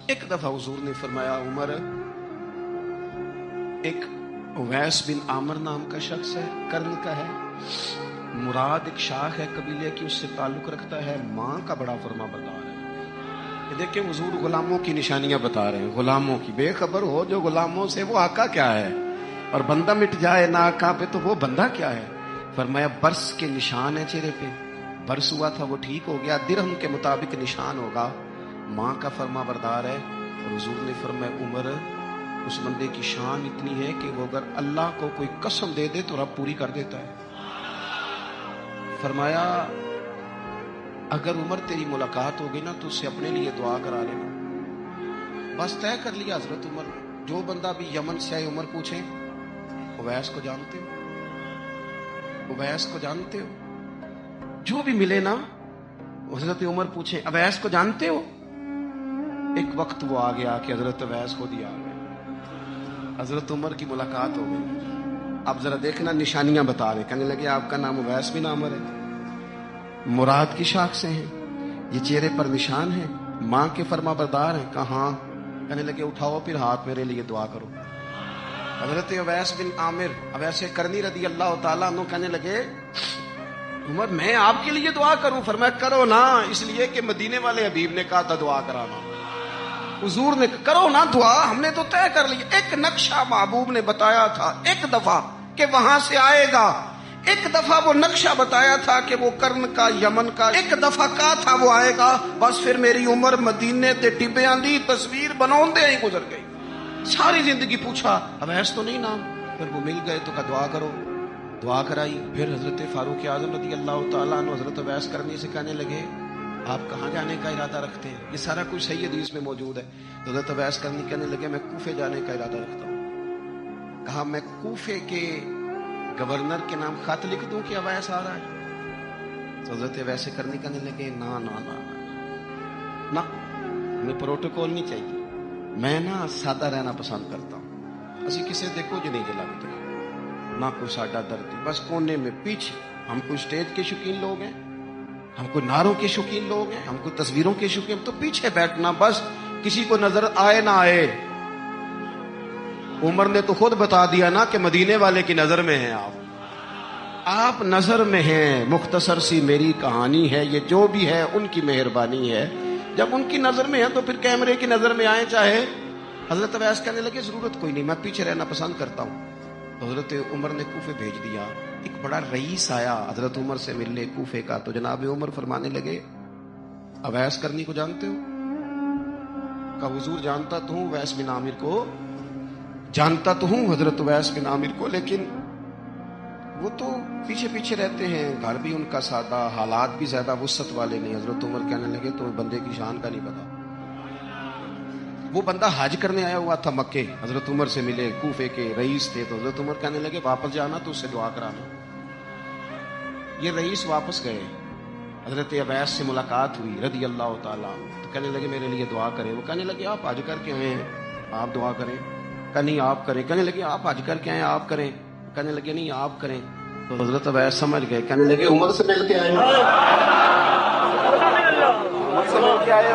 एक दफा हुजूर ने फरमाया, उमर, एक उवैस बिन आमिर नाम का शख्स है, कर्न का है, मुराद एक शाख है कबीले की, उससे ताल्लुक रखता है, माँ का बड़ा फरमा बरदार है। ये देखिए हुजूर गुलामों की निशानियां बता रहे हैं, गुलामों की। बेखबर हो जो गुलामों से, वो आका क्या है, और बंदा मिट जाए ना आका पे तो वो बंदा क्या है। फरमाया बरस के निशान है चेहरे पे, बरस हुआ था वो ठीक हो गया, दिरहम के मुताबिक निशान होगा, माँ का फरमा बरदार है। और हुजूर ने फरमाया उमर, उस बंदे की शान इतनी है कि वो अगर अल्लाह को कोई कसम दे दे तो रब पूरी कर देता है। फरमाया अगर उमर तेरी मुलाकात हो गई ना तो उससे अपने लिए दुआ करा लेना। बस तय कर लिया हजरत उमर। जो बंदा भी यमन से आए, उमर पूछे उवैस को जानते हो, उवैस को जानते हो, जो भी मिले ना हजरत उमर पूछे अवैस को जानते हो। एक वक्त वो आ गया कि हजरत अवैस खुद ही आ गए, हजरत उमर की मुलाकात हो गई। अब जरा देखना निशानियां बता रहे, कहने लगे आपका नाम उवैस बिन आमिर है, मुराद की शाख से हैं, ये चेहरे पर निशान है, माँ के फरमा बरदार हैं। कहा? कहने लगे उठाओ फिर हाथ, मेरे लिए दुआ करो। हजरत उवैस बिन आमिर, अवैस करनी रदी अल्लाह ताला अन्हु कहने लगे उमर मैं आपके लिए दुआ करूं? फरमाया करो ना, इसलिए कि मदीने वाले हबीब ने कहा था दुआ कराना। हुजूर ने करो ना दुआ, हमने तो तय कर लिया। एक नक्शा महबूब ने बताया था एक दफा कि वहां से आएगा, एक दफा वो नक्शा बताया था कि वो कर्न का, यमन का, एक दफा कहा था वो आएगा। बस फिर मेरी उम्र मदीने ते टिब्बियां दी तस्वीर बनाते ही गुजर गई। सारी जिंदगी पूछा अवैस तो नहीं नाम, फिर वो मिल गए तो कहा दुआ करो, दुआ कराई। फिर हजरत फारूक आजम रदी अल्लाह तआला अन्हु हजरत अवैस करनी से कहने लगे आप कहाँ जाने का इरादा रखते हैं? ये सारा कुछ सही हदीस में मौजूद है। हजरत अवैस करनी कहने लगे मैं कूफे जाने का इरादा रखता हूँ। कहा मैं कूफे के गवर्नर के नाम खत लिख दूं कि अवैस आ रहा है? तो हजरत अवैस करनी कहने लगे ना ना ना ना, हमें प्रोटोकॉल नहीं चाहिए, मैं ना सादा रहना पसंद करता हूँ। असी किसी दे कुछ नहीं लगते, ना कोई साडा दर्द, बस कोने में पीछे। हम कोई स्टेज के शौकीन लोग हैं, हम कोई नारों के शौकीन लोग हैं, हम कोई तस्वीरों के शौकीन, तो पीछे बैठना बस, किसी को नजर आए ना आए। उमर ने तो खुद बता दिया ना कि मदीने वाले की नजर में हैं आप नजर में हैं। मुख्तसर सी मेरी कहानी है, ये जो भी है उनकी मेहरबानी है। जब उनकी नजर में है तो फिर कैमरे की नजर में आए चाहे। हजरत अवैस कहने लगे जरूरत कोई नहीं, मैं पीछे रहना पसंद करता हूँ। तो हजरत उमर ने कूफे भेज दिया। एक बड़ा रईस आया हजरत उमर से मिलने कूफे का, तो जनाब उमर फरमाने लगे अवैस करनी को जानते हो? कहा हुजूर जानता तो हूँ, उवैस बिन आमिर को जानता तो हूँ, हजरत उवैस बिन आमिर को, लेकिन वो तो पीछे पीछे रहते हैं, घर भी उनका सादा, हालात भी ज्यादा वुसत वाले नहीं। हजरत उमर कहने लगे तो बंदे की शान का नहीं पता। वो बंदा हज करने आया हुआ था मक्के, हजरत उमर से मिले, कूफे के रईस थे। तो हजरत उमर कहने लगे वापस जाना तो उससे दुआ कराना। ये रईस वापस गए, हजरत अवैस से मुलाकात हुई रदी अल्लाह ताला। तो कहने लगे मेरे लिए दुआ करें। वो कहने लगे आप हज करके आए हैं, आप दुआ करें। नहीं आप करें। कहने लगे आप हज करके आए, आप करें। कहने लगे नहीं आप करें। तो हजरत अवैस समझ गए, कहने लगे उमर से मिल के आए, उमर से मिल के आए।